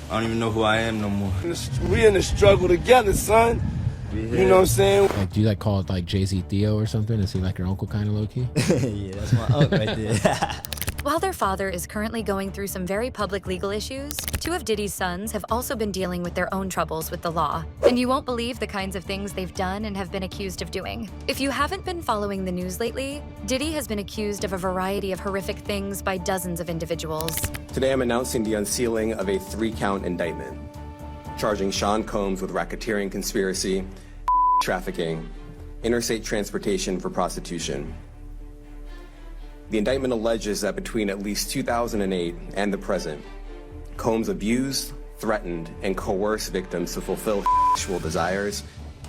I don't even know who I am no more. We in the struggle together, son. Yeah. You know what I'm saying? Like, do you like call it like Jay-Z Theo or something? Is he like your uncle kind of low-key? Yeah, that's my uncle right there. While their father is currently going through some very public legal issues, two of Diddy's sons have also been dealing with their own troubles with the law. And you won't believe the kinds of things they've done and have been accused of doing. If you haven't been following the news lately, Diddy has been accused of a variety of horrific things by dozens of individuals. Today I'm announcing the unsealing of a 3-count indictment, charging Sean Combs with racketeering conspiracy, trafficking, interstate transportation for prostitution. The indictment alleges that between at least 2008 and the present, Combs abused, threatened, and coerced victims to fulfill sexual desires,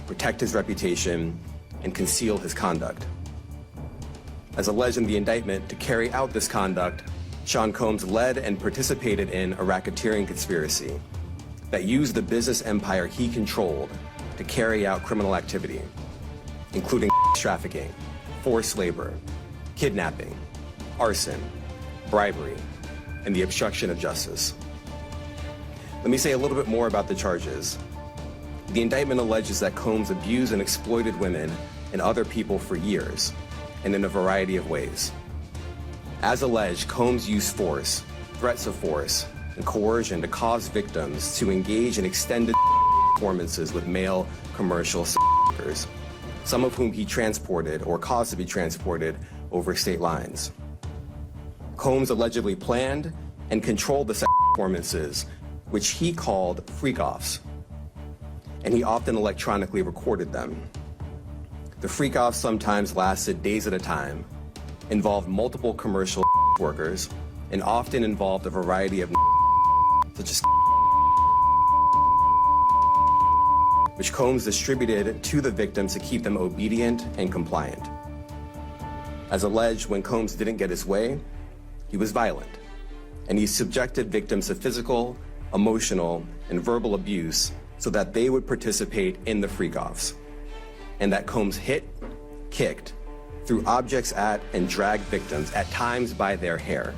protect his reputation, and conceal his conduct. As alleged in the indictment, to carry out this conduct, Sean Combs led and participated in a racketeering conspiracy that used the business empire he controlled to carry out criminal activity, including trafficking, forced labor, kidnapping, arson, bribery, and the obstruction of justice. Let me say a little bit more about the charges. The indictment alleges that Combs abused and exploited women and other people for years, and in a variety of ways. As alleged, Combs used force, threats of force, and coercion to cause victims to engage in extended performances with male commercial workers, some of whom he transported or caused to be transported over state lines. Combs allegedly planned and controlled the performances, which he called freak-offs, and he often electronically recorded them. The freak-offs sometimes lasted days at a time, involved multiple commercial workers, and often involved a variety of such as which Combs distributed to the victims to keep them obedient and compliant. As alleged, when Combs didn't get his way, he was violent, and he subjected victims to physical, emotional, and verbal abuse so that they would participate in the freak-offs, and that Combs hit, kicked, threw objects at, and dragged victims, at times by their hair.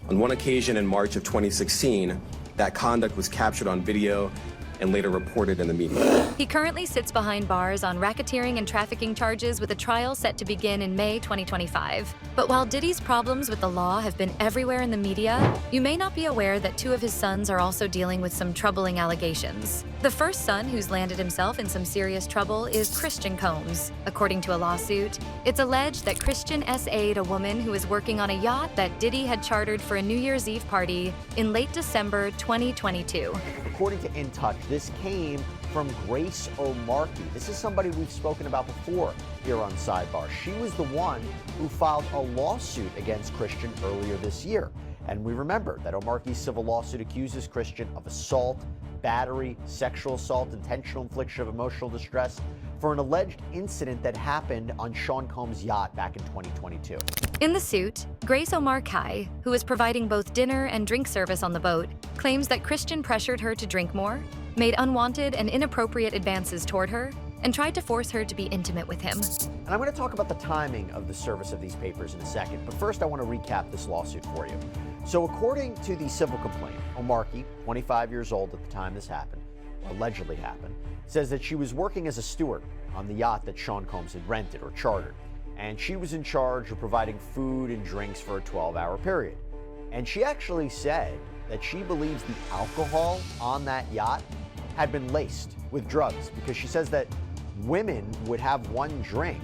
On one occasion in March of 2016, that conduct was captured on video and later reported in the media. He currently sits behind bars on racketeering and trafficking charges with a trial set to begin in May 2025. But while Diddy's problems with the law have been everywhere in the media, you may not be aware that two of his sons are also dealing with some troubling allegations. The first son who's landed himself in some serious trouble is Christian Combs. According to a lawsuit, it's alleged that Christian SA'd a woman who was working on a yacht that Diddy had chartered for a New Year's Eve party in late December 2022. According to In Touch, this came from Grace O'Markey. This is somebody we've spoken about before here on Sidebar. She was the one who filed a lawsuit against Christian earlier this year. And we remember that O'Markey's civil lawsuit accuses Christian of assault, battery, sexual assault, intentional infliction of emotional distress for an alleged incident that happened on Sean Combs' yacht back in 2022. In the suit, Grace O'Markey, who was providing both dinner and drink service on the boat, claims that Christian pressured her to drink more, made unwanted and inappropriate advances toward her, and tried to force her to be intimate with him. And I'm going to talk about the timing of the service of these papers in a second, but first I want to recap this lawsuit for you. So according to the civil complaint, O'Markey, 25 years old at the time this happened, or allegedly happened, says that she was working as a steward on the yacht that Sean Combs had rented or chartered, and she was in charge of providing food and drinks for a 12-hour period. And she actually said that she believes the alcohol on that yacht had been laced with drugs, because she says that women would have one drink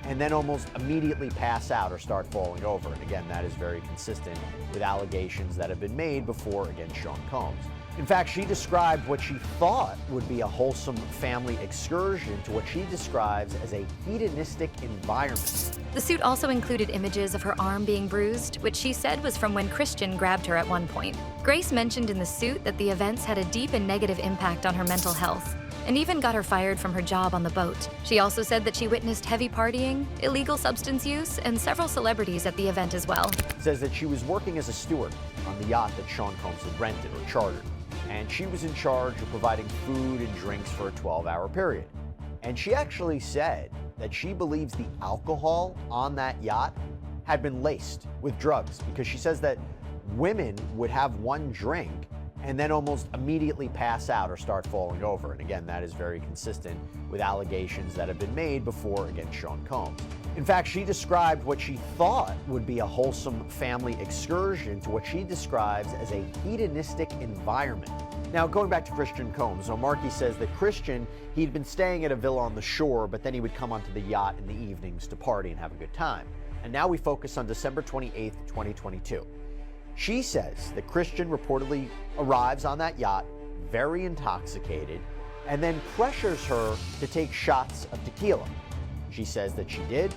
and then almost immediately pass out or start falling over. And again, that is very consistent with allegations that have been made before against Sean Combs. In fact, she described what she thought would be a wholesome family excursion to what she describes as a hedonistic environment. The suit also included images of her arm being bruised, which she said was from when Christian grabbed her at one point. Grace mentioned in the suit that the events had a deep and negative impact on her mental health, and even got her fired from her job on the boat. She also said that she witnessed heavy partying, illegal substance use, and several celebrities at the event as well. Says that she was working as a steward on the yacht that Sean Combs had rented or chartered, and she was in charge of providing food and drinks for a 12-hour period. And she actually said that she believes the alcohol on that yacht had been laced with drugs, because she says that women would have one drink and then almost immediately pass out or start falling over. And again, that is very consistent with allegations that have been made before against Sean Combs. In fact, she described what she thought would be a wholesome family excursion to what she describes as a hedonistic environment. Now, going back to Christian Combs, Markey says that Christian, he'd been staying at a villa on the shore, but then he would come onto the yacht in the evenings to party and have a good time. And now we focus on December 28th, 2022. She says that Christian reportedly arrives on that yacht very intoxicated and then pressures her to take shots of tequila. She says that she did,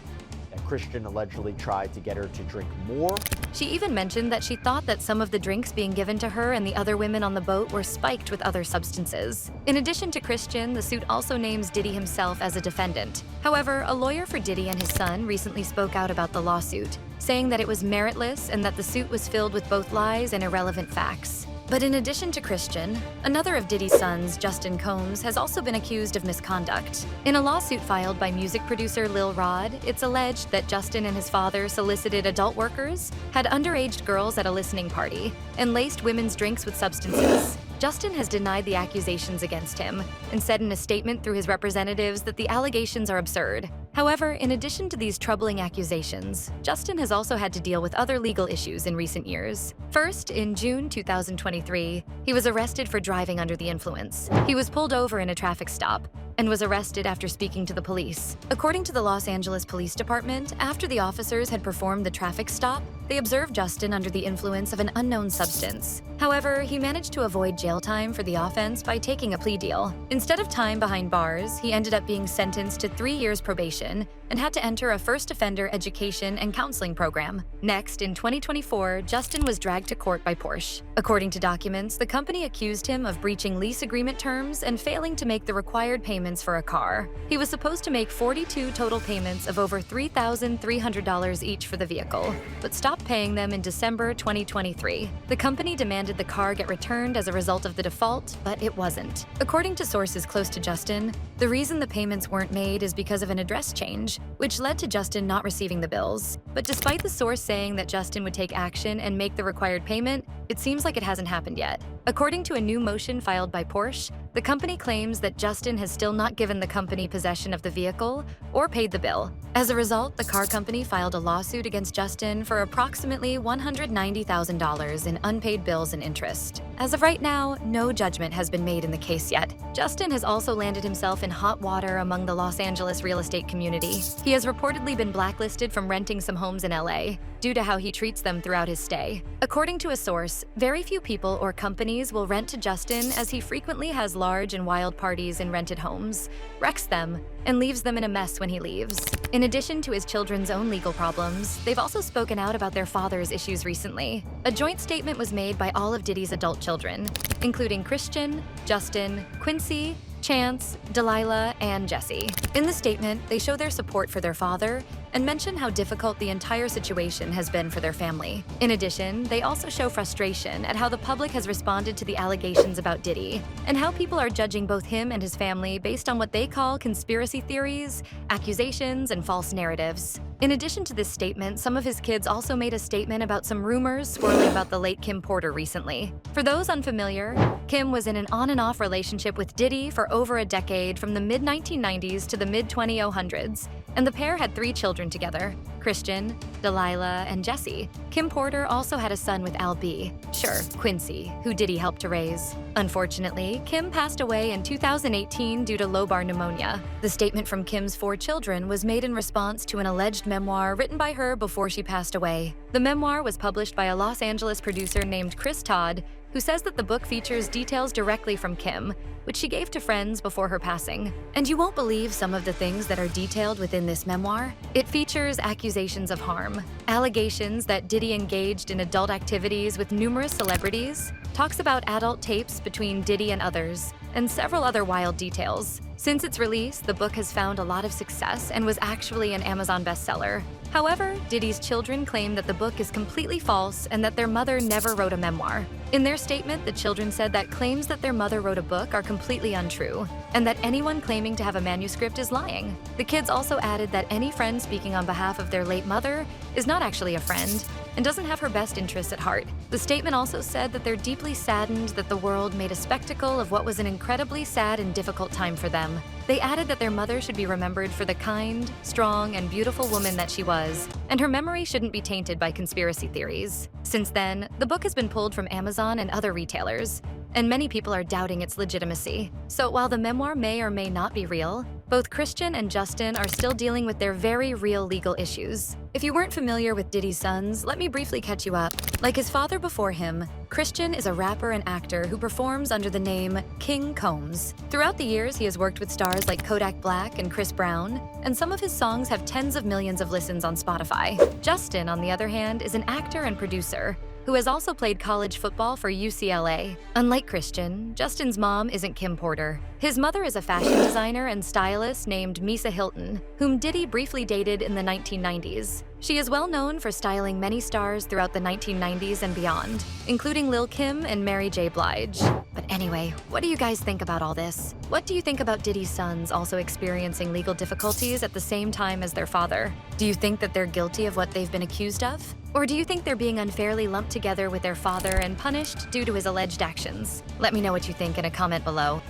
that Christian allegedly tried to get her to drink more. She even mentioned that she thought that some of the drinks being given to her and the other women on the boat were spiked with other substances. In addition to Christian, the suit also names Diddy himself as a defendant. However, a lawyer for Diddy and his son recently spoke out about the lawsuit, saying that it was meritless and that the suit was filled with both lies and irrelevant facts. But in addition to Christian, another of Diddy's sons, Justin Combs, has also been accused of misconduct. In a lawsuit filed by music producer Lil Rod, it's alleged that Justin and his father solicited adult workers, had underage girls at a listening party, and laced women's drinks with substances. Justin has denied the accusations against him and said in a statement through his representatives that the allegations are absurd. However, in addition to these troubling accusations, Justin has also had to deal with other legal issues in recent years. First, in June 2023, he was arrested for driving under the influence. He was pulled over in a traffic stop and was arrested after speaking to the police. According to the Los Angeles Police Department, after the officers had performed the traffic stop, they observed Justin under the influence of an unknown substance. However, he managed to avoid jail time for the offense by taking a plea deal. Instead of time behind bars, he ended up being sentenced to 3 years probation and had to enter a first offender education and counseling program. Next, in 2024, Justin was dragged to court by Porsche. According to documents, the company accused him of breaching lease agreement terms and failing to make the required payments for a car. He was supposed to make 42 total payments of over $3,300 each for the vehicle, but stopped paying them in December 2023. The company demanded the car get returned as a result of the default, but it wasn't. According to sources close to Justin, the reason the payments weren't made is because of an address change, which led to Justin not receiving the bills. But despite the source saying that Justin would take action and make the required payment, it seems like it hasn't happened yet. According to a new motion filed by Porsche, the company claims that Justin has still not given the company possession of the vehicle or paid the bill. As a result, the car company filed a lawsuit against Justin for approximately $190,000 in unpaid bills and interest. As of right now, no judgment has been made in the case yet. Justin has also landed himself in hot water among the Los Angeles real estate community. He has reportedly been blacklisted from renting some homes in LA due to how he treats them throughout his stay. According to a source, very few people or companies will rent to Justin as he frequently has large and wild parties in rented homes, wrecks them, and leaves them in a mess when he leaves. In addition to his children's own legal problems, they've also spoken out about their father's issues recently. A joint statement was made by all of Diddy's adult children, including Christian, Justin, Quincy, Chance, Delilah, and Jesse. In the statement, they show their support for their father and mention how difficult the entire situation has been for their family. In addition, they also show frustration at how the public has responded to the allegations about Diddy and how people are judging both him and his family based on what they call conspiracy theories, accusations, and false narratives. In addition to this statement, some of his kids also made a statement about some rumors swirling about the late Kim Porter recently. For those unfamiliar, Kim was in an on and off relationship with Diddy for over a decade from the mid-1990s to the mid-2000s, and the pair had 3 children together: Christian, Delilah, and Jesse. Kim Porter also had a son with Al B. Sure, Quincy, who Diddy helped to raise. Unfortunately, Kim passed away in 2018 due to lobar pneumonia. The statement from Kim's 4 children was made in response to an alleged memoir written by her before she passed away. The memoir was published by a Los Angeles producer named Chris Todd, who says that the book features details directly from Kim, which she gave to friends before her passing. And you won't believe some of the things that are detailed within this memoir. It features accusations of harm, allegations that Diddy engaged in adult activities with numerous celebrities, talks about adult tapes between Diddy and others, and several other wild details. Since its release, the book has found a lot of success and was actually an Amazon bestseller. However, Diddy's children claim that the book is completely false and that their mother never wrote a memoir. In their statement, the children said that claims that their mother wrote a book are completely untrue, and that anyone claiming to have a manuscript is lying. The kids also added that any friend speaking on behalf of their late mother is not actually a friend, and doesn't have her best interests at heart. The statement also said that they're deeply saddened that the world made a spectacle of what was an incredibly sad and difficult time for them. They added that their mother should be remembered for the kind, strong, and beautiful woman that she was, and her memory shouldn't be tainted by conspiracy theories. Since then, the book has been pulled from Amazon and other retailers, and many people are doubting its legitimacy. So while the memoir may or may not be real, both Christian and Justin are still dealing with their very real legal issues. If you weren't familiar with Diddy's sons, let me briefly catch you up. Like his father before him, Christian is a rapper and actor who performs under the name King Combs. Throughout the years, he has worked with stars like Kodak Black and Chris Brown, and some of his songs have tens of millions of listens on Spotify. Justin, on the other hand, is an actor and producer who has also played college football for UCLA. Unlike Christian, Justin's mom isn't Kim Porter. His mother is a fashion designer and stylist named Misa Hilton, whom Diddy briefly dated in the 1990s. She is well known for styling many stars throughout the 1990s and beyond, including Lil' Kim and Mary J. Blige. But anyway, what do you guys think about all this? What do you think about Diddy's sons also experiencing legal difficulties at the same time as their father? Do you think that they're guilty of what they've been accused of? Or do you think they're being unfairly lumped together with their father and punished due to his alleged actions? Let me know what you think in a comment below.